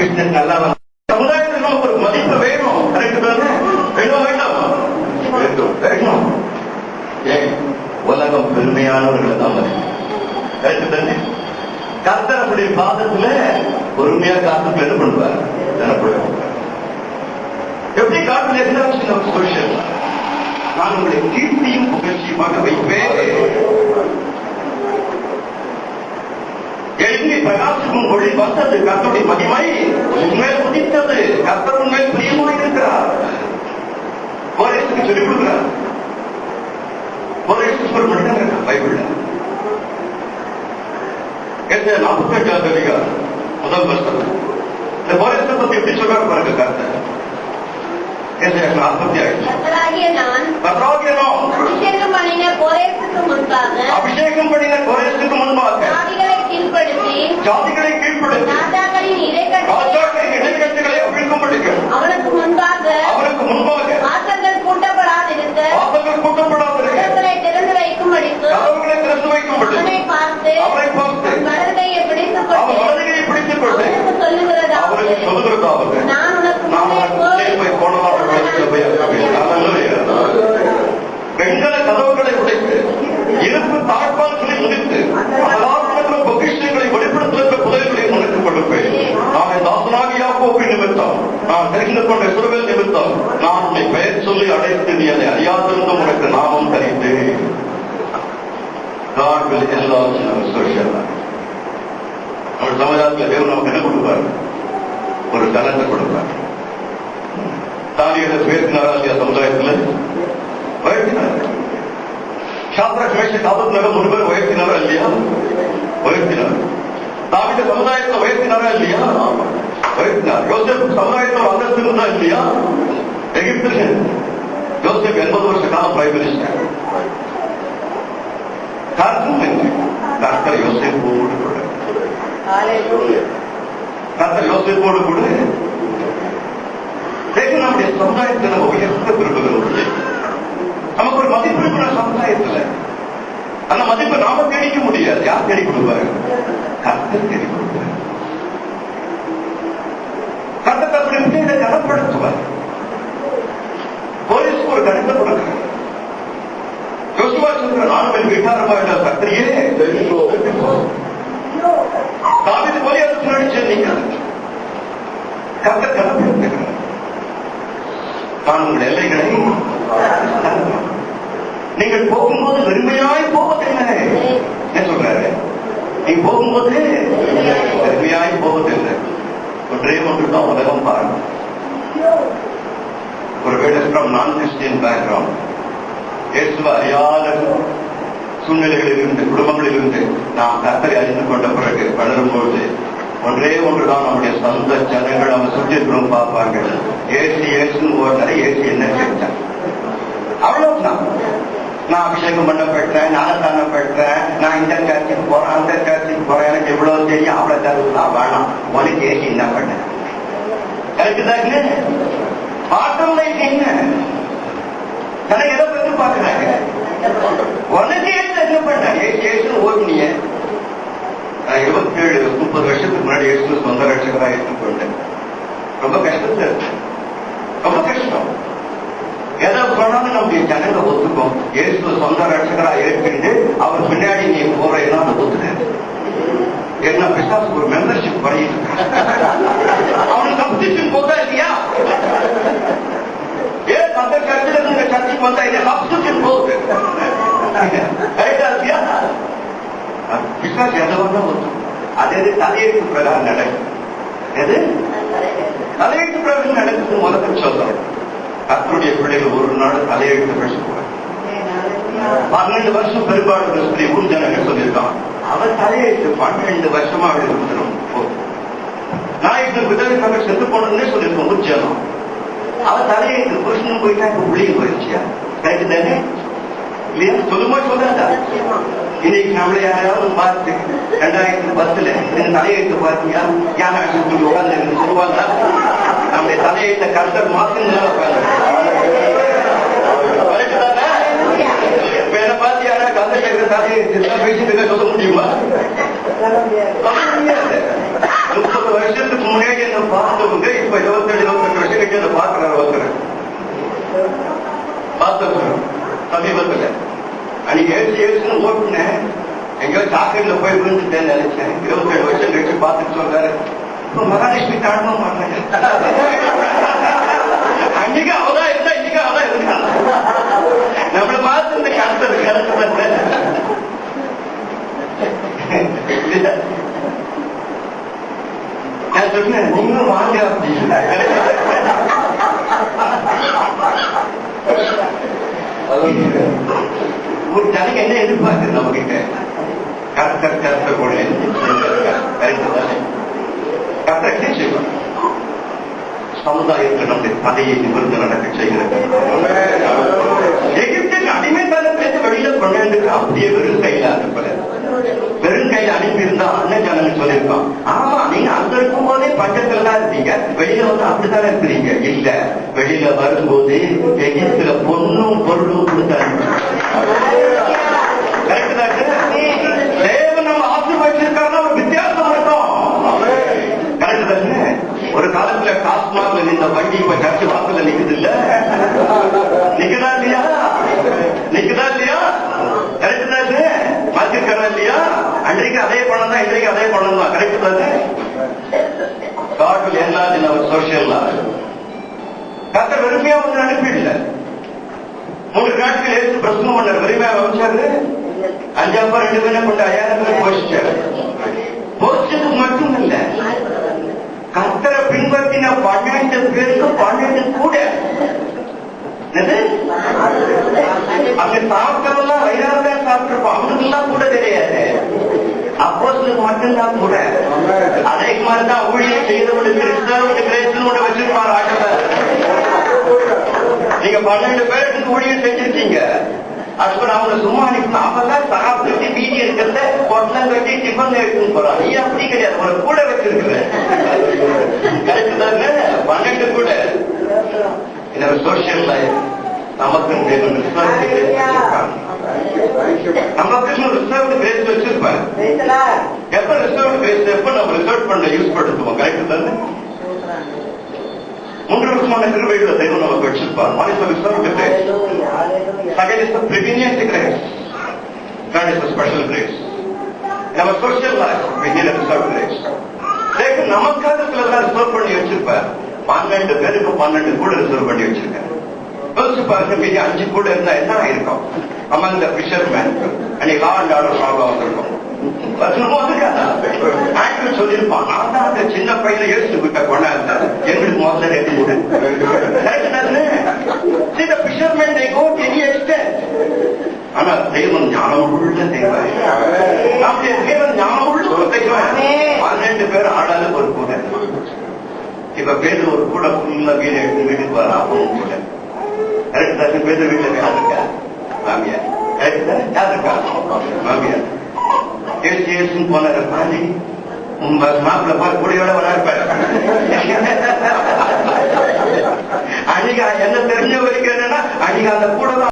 Business நல்லா சமுதாயத்தில் நமக்கு ஒரு மதிப்பு வேணும். கரெக்ட் தானே? வேணும் வேண்டாமா? வேணும். ஏன் உலகம் பெருமையானவர்களை தான் மதிக்கும். கரெக்ட் தானே? கர்த்தர் அப்படி பாதத்துல பொறுமையா காத்துக்கு என்ன பண்ணுவார்? எப்படி காட்டு நான் உங்களை கீர்த்தியும் புகழ்ச்சியுமாக வைப்பேன். எழுதி பிரகாசிக்கும் ஒளி வந்தது. கர்த்தருடைய மகிமை உண்மையில் உதித்தது. கர்த்தர் உண்மையில் பிரியமாக இருக்கிறார். கோரேசுக்கு சொல்லிக் கொடுக்கிறார். கோரேசுக்கு ஒரு மனிதன் இருக்கார் பைபிள்ல. 48 அதிகாரம் முதல் வருஷம் இந்த கோரேசை பத்தி எப்படி சொல்றாரு பாருங்க. கர்த்தர் அபிஷேகம் பண்ணின கோரேசுக்கு முன்பாக ஜாதிகளை கீழ்ப்படுத்தி ராஜாக்களின் இடைக்கட்டுகளை அவிழ்க்கும்படிக்க அவனுக்கு முன்பாக வாசல்கள் கூட்டப்படாதிருக்க கதவுகளை திறந்து வைக்கும்படிக்கு அவனை பார்த்து வலதுகையை பிடித்துக் கொண்டு சொல்லுகிறதாவது நான் உனக்கு பெண்களை கதவுகளை உடைத்து இருப்பு தாழ்பால் சொல்லி முடித்து அதனால் பொக்கிஷங்களை வெளிப்படுத்துகிற புதைகளை உனக்கு கொடுப்பேன். நான் என் தாசனாகி யாக்கோபின் நிமித்தம், நான் தெரிந்து கொண்ட இஸ்ரவேல் நிமித்தம் நான் உன்னை பெயர் சொல்லி அழைத்து நீ அதை அறியாதிருந்தும் உனக்கு நாமம் தரித்தேன். God will enlarge our social life. நம்ம சமுதாயத்தில் தேவன் நமக்கு என்ன கொடுப்பார்? ஒரு தனத்தை கொடுப்பார். தானியலை உயர்த்தினாரா இல்லையா? சமுதாயத்தில் உயர்த்தினார். சாத்ராக் மேஷக் ஆபத்நேகோ 3 பேர் உயர்த்தினாரா இல்லையா? உயர்த்தினார். தாவீது சமுதாயத்தை உயர்த்தினாரா இல்லையா? உயர்த்தினார். யோசேப் சமுதாயத்தில் அந்தஸ்து இருந்தா இல்லையா? எகிப்தில் யோசேப் 80 வருஷ காலம் பிரைம் மினிஸ்டர். காரணம் என்ன? கர்த்தர் யோசேப்போடு கூட நம்முடைய சமுதாயத்தில் நம்ம உயர்த்த விரும்புகிறோம். நமக்கு ஒரு மதிப்பு இருக்கிற சமுதாயத்தில் அந்த மதிப்பை நாம தேடிக்க முடியாது. யார் தேடி கொடுப்பாரு? கர்த்தர் தேடி கொடுப்பாரு. கர்த்தர் தன்னுடைய பிள்ளைகளை கனப்படுத்துவார். போலீஸ்க்கு ஒரு கடிதம் கொடுக்கிறார். யோசுவா சொல்ற நானும் விகாரமா இல்ல கர்த்தரையே தாவீது போல நடிச்சு நீங்க கர்த்தர் கனப்படுத்துகிறார். நான் உங்கள் எல்லைகளை நீங்கள் போகும்போது வெறுமையாய் போவதில்லை. என்ன சொல்றாரு? நீ போகும்போது வெறுமையாய் போவதில்லை. ஒன்றே ஒன்றுதான் உலகம் பாருங்க. ஒருவேளை ஃப்ரம் நான் கிறிஸ்டியன் பேக்ரவுண்ட் இயேசுவை அறியாத சூழ்நிலைகளில் இருந்து குடும்பங்களில் இருந்து நாம் கர்த்தரை அறிந்து கொண்ட பிறகு வளரும்போது ஒன்றே ஒன்றுதான் நம்முடைய சொந்த ஜனங்கள் அவங்க சுற்றிருக்கிறோம் பார்ப்பாங்க. ஏசி ஏசுன்னு ஓடுறாரு. ஏசி என்ன செஞ்சாங்க? அவ்வளவுதான். நான் அபிஷேகம் பண்ண பெற்றேன், ஞானஸ்தானம் பெற்றேன், நான் இந்த காட்சிக்கு போறேன், அந்த காட்சிக்கு போறேன், எனக்கு எவ்வளவு தெரியும், அவ்வளவு தருவதுலாம் வேணாம். உனக்கு ஏசி என்ன பண்ண கரெக்டுதாங்க? ஆட்டோமேட்டிக் என்ன எனக்கு எதை பற்றி பாக்குறாங்க? உனக்கு ஏசு என்ன பண்ண? ஏசுன்னு ஓடுனிய. நான் 27-30 வருஷத்துக்கு முன்னாடி இயேசு சொந்த ரட்சகராக ஏற்றுக்கொண்டேன். ரொம்ப கஷ்டத்துல இருக்கு. ரொம்ப கஷ்டம். எதை சொன்னாலும் நம்முடைய ஜனங்க ஒத்துக்கும். இயேசு சொந்த ரட்சகராக ஏற்றுக்கிட்டு அவர் பின்னாடி நீ போறேன்னா அதை ஒத்துக்க. என்ன பிசாசு ஒரு மெம்பர்ஷிப் பண்ணிட்டு அவனுக்கு சப்ஸ்டியூஷன் போதா இல்லையா? ஏன் அந்த சர்ச்சில் இருந்து சர்ச்சைக்கு வந்தா இது சப்ஸ்டியூஷன் போகுது. கரெக்டா இல்லையா? பிசாசு எதவாக ஒத்துக்கும். அது எது தலையெழுத்து பிரகாரம் நடக்கும். எது தலையெழுத்து பிரகாரம் நடக்குது முதல்ல சொல்றோம். கர்த்தருடைய பிள்ளைகள் ஒரு நாள் தலையெழுத்து பேசக்கூடாது. 12 வருஷம் பெரும்பாடு ஊர் ஜனங்கள் சொல்லியிருக்கான். அவன் தலையெழுத்து 12 வருஷமா அப்படி இருந்துடும். நான் இந்த விதவிக்காக செத்து போனதுன்னே சொல்லியிருக்கோம் ஊர் ஜனம். அவன் தலையெழுத்து புருஷனும் போயிட்டா இப்ப புள்ளியும் போயிடுச்சியா? கரெக்டு தானே இல்லையா? சொல்லுமா சொல்லாதா? இன்னைக்கு நம்மள யாராவது பார்த்து 2010 நீங்க தலையெழுத்து பார்த்தீங்க யானை சொல்லி உட்காந்து சொல்லுவாங்க. நம்முடைய தலையெழுத்த கர்த்தர் மாத்தினா என்ன பார்த்து யாரா கந்த தலையெழுத்து பேசிட்டு சொல்ல முடியுமா? 30 வருஷத்துக்கு முன்னாடி என்ன இப்ப 27-28 வருஷம் கழிச்சு அதை பார்க்கிறார் ஒருத்தர் பார்த்து சமீபத்துல அன்னைக்கு ஏசுன்னு ஓட்டுனேன் எங்கேயோ சாக்கடையில போய் விழுந்துட்டேன்னு நினைச்சேன். 27 வருஷம் கழிச்சு பார்த்துட்டு சொல்றாரு இப்ப மகாலட்சுமி தாழ்வ மாட்டாங்க. அன்னைக்கு அவதான் இருந்தா இன்னைக்கு அவதான் இருக்கா. நம்மள பார்த்து இந்த கருத்து கருத்து நான் சொன்னேன் நீங்களும் வாங்க அப்படின்னு. ஒரு ஜனங்க என்ன எதிர்பார்க்குது நம்ம கிட்ட? கர்த்தர் கருத்தை போல கர்த்தர் செய்வார். சமுதாயத்தில் நம்முடைய பதையை நிமிர்ந்து நடக்க செய்கிறது. எகிப்துக்கு அடிமைத்தனத்திலிருந்து வெளியில கொண்டு அப்படியே வெறும் கையில அனுப்பல. வெறும் கையில அனுப்பியிருந்தா அண்ணன் ஜனங்க சொல்லியிருக்கோம், ஆமா நீங்க அங்க இருக்கும் போதே பஞ்சத்துல தான் இருந்தீங்க, வெளியில வந்து அப்படித்தானே இருக்கிறீங்க. இல்ல, வெளியில வரும்போது எகிப்துல பொண்ணும் பொருளும் கொடுத்தாங்க. கரெக்ட் தான். தேவன் நம்ம ஆசீர்வதிச்சிருக்காருன்னா ஒரு வித்தியாசம் இருக்கும். கரெக்ட் தானே? ஒரு காலத்துல டாஸ்மாக்ல நின்ற வண்டி இப்ப சர்ச்சை வாசல்ல நிக்குது இல்ல? நிக்குதா இல்லையா? நிக்குதா இல்லையா? கரெக்ட் தானே? மாத்திருக்கா இல்லையா? அன்றைக்கு அதே பணம் தான், இன்றைக்கு அதே பணம் தான். கரெக்ட் தானே? God will enlarge in our social life. கர்த்தர் வெறுமையா ஒன்று அனுப்பிடல. 3 நாட்கள் ஏற்று பிரசங்கம் பண்ணார். வெறுமையா வச்சாரு. 5 அப்பா 2 பேரை கொண்டு 5000 பேர் போஷிச்சாரு. போஷிச்சது மட்டும் இல்ல, கர்த்தரை பின்பற்றின 12 பேருக்கு 12 கூட அங்க சாப்பிட்டவெல்லாம் வயிறாரதான் சாப்பிட்டுருப்போம். அவனுக்கெல்லாம் கூட தெரியாது. அப்போஸ்தலருக்கு மட்டும்தான் கூட. அதே மாதிரிதான் ஊழியம் செய்தவனுக்கு ரிசர்வ்டு கிரேஸ்னு ஒண்ணு வச்சிருப்பாரு ஆண்டவர். நீங்க 12 பேருக்கு ஊழியம் செஞ்சிருக்கீங்க. அதுக்கு அவங்க சும்மா அனுப்பணும். அப்பதான் சாப்பிட்டு மீதி இருக்கிறத பொட்டலம் கட்டி டிஃபன் எடுத்துன்னு போறான். நீ அப்படி கிடையாது, உங்களை கூட வச்சிருக்கிற. கரெக்ட் தானே? 12 கூட. இந்த சோசியல் லைஃப் நமக்கு நமக்கு ரிசர்வ்டு கிரேஸ் வச்சிருப்பேன். எப்ப ரிசர்வ்டு கிரேஸ் எப்ப நம்ம ரிசர்வ் பண்ண யூஸ் படுத்துவோம். கரெக்ட் தானே? 3 வருஷமான கிருபைகளை தெய்வம் நமக்கு வச்சிருப்பார். One is the reserved grace. Second is the prevenient grace. Third is the special grace. In our social life, we need a reserved grace. நமக்காக சிலதான் ரிசர்வ் பண்ணி வச்சிருப்பார். 12 பேருக்கு 12 கூட ரிசர்வ் பண்ணி வச்சிருக்காரு. யோசிச்சு பாருங்க, மீதி 5 கூட இருந்தா என்ன ஆயிருக்கும்? among the fishermen அன்னைக்கு law and order சால்வ் ஆகிருக்கும். சொல்லிருப்பான், நான் தான் அந்த சின்ன பையனை யோசிச்சு கிட்ட கொண்டாந்த எங்களுக்கு முதல்ல 2 கூட. fishermen they go to any extent. ஆனா தெய்வம் ஞானம் உள்ள தெய்வம். நம்முடைய தேவன் ஞானம் உள்ள தெய்வம். 12 பேர் ஆடாத ஒரு கூட. இப்ப பேரு ஒரு கூட ஃபுல்லா வீடு எடுத்து வீட்டுக்கு வர அப்பவும் கூட. கரெக்ட் தான்? பேரு வீட்டுல யார் இருக்கா? மாமியார். கரெக்ட் தான்? யார் இருக்கா? மாமியார். ஏசுன்னு போன பாண்டி மாப்பிள்ள போய் கூடையோட வளர்ப்பாரு. அன்னைக்கு என்ன தெரிஞ்ச வரைக்கும் என்னன்னா, அன்னைக்கு அந்த கூட